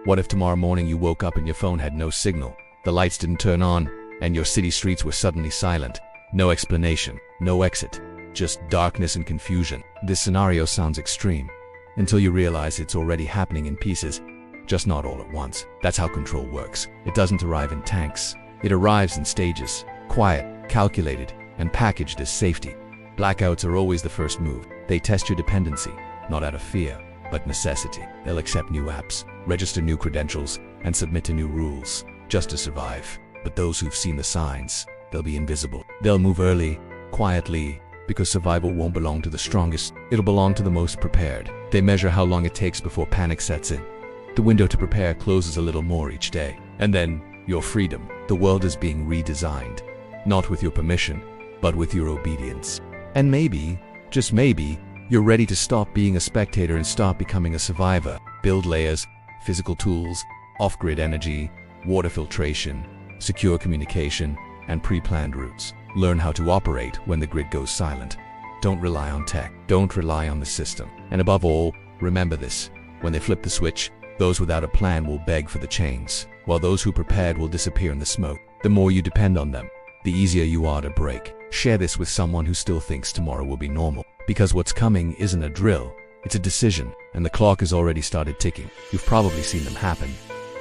What if tomorrow morning you woke up and your phone had no signal, the lights didn't turn on, and your city streets were suddenly silent? No explanation, no exit, just darkness and confusion. This scenario sounds extreme, until you realize it's already happening in pieces, just not all at once. That's how control works. It doesn't arrive in tanks. It arrives in stages, quiet, calculated, and packaged as safety. Blackouts are always the first move. They test your dependency, not out of fear, but necessity. They'll accept new apps, register new credentials, and submit to new rules, just to survive. But those who've seen the signs, they'll be invisible. They'll move early, quietly, because survival won't belong to the strongest. It'll belong to the most prepared. They measure how long it takes before panic sets in. The window to prepare closes a little more each day. And then, your freedom. The world is being redesigned. Not with your permission, but with your obedience. And maybe, just maybe, you're ready to stop being a spectator and start becoming a survivor. Build layers, physical tools, off-grid energy, water filtration, secure communication, and pre-planned routes. Learn how to operate when the grid goes silent. Don't rely on tech. Don't rely on the system. And above all, remember this. When they flip the switch, those without a plan will beg for the chains, while those who prepared will disappear in the smoke. The more you depend on them, the easier you are to break. Share this with someone who still thinks tomorrow will be normal. Because what's coming isn't a drill, it's a decision, and the clock has already started ticking. You've probably seen them happen.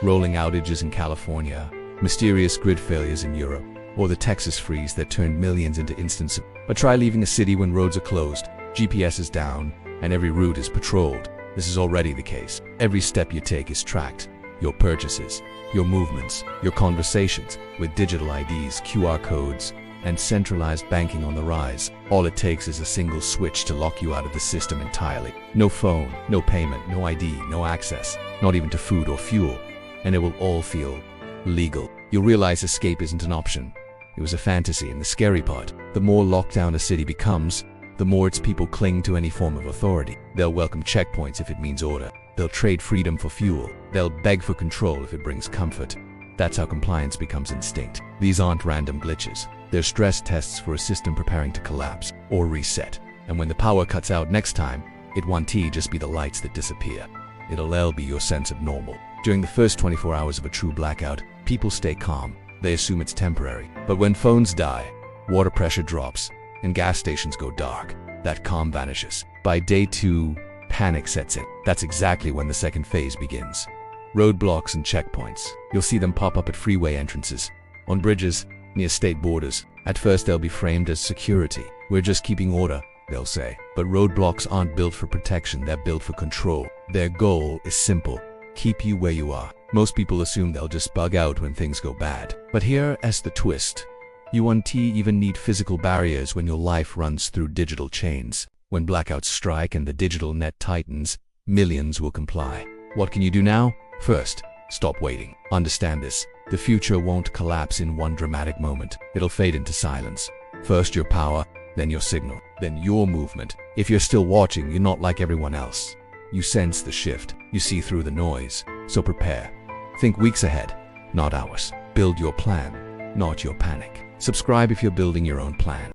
Rolling outages in California, mysterious grid failures in Europe, or the Texas freeze that turned millions into instants. But try leaving a city when roads are closed, GPS is down, and every route is patrolled. This is already the case. Every step you take is tracked. Your purchases, your movements, your conversations, with digital IDs, QR codes, and centralized banking on the rise. All it takes is a single switch to lock you out of the system entirely. No phone, no payment, no ID, no access, not even to food or fuel, and it will all feel legal. You'll realize escape isn't an option. It was a fantasy, and the scary part, the more locked down a city becomes, the more its people cling to any form of authority. They'll welcome checkpoints if it means order. They'll trade freedom for fuel. They'll beg for control if it brings comfort. That's how compliance becomes instinct. These aren't random glitches. They're stress tests for a system preparing to collapse or reset. And when the power cuts out next time, it won't just be the lights that disappear. It'll be your sense of normal. During the first 24 hours of a true blackout, people stay calm. They assume it's temporary. But when phones die, water pressure drops, and gas stations go dark, that calm vanishes. By day 2, panic sets in. That's exactly when the second phase begins. Roadblocks and checkpoints. You'll see them pop up at freeway entrances, on bridges, near state borders. At first they'll be framed as security. We're just keeping order, they'll say. But roadblocks aren't built for protection, they're built for control. Their goal is simple: keep you where you are. Most people assume they'll just bug out when things go bad. But here's the twist. You won't even need physical barriers when your life runs through digital chains. When blackouts strike and the digital net tightens, millions will comply. What can you do now? First, stop waiting. Understand this. The future won't collapse in one dramatic moment. It'll fade into silence. First your power, then your signal, then your movement. If you're still watching, you're not like everyone else. You sense the shift. You see through the noise. So prepare. Think weeks ahead, not hours. Build your plan, not your panic. Subscribe if you're building your own plan.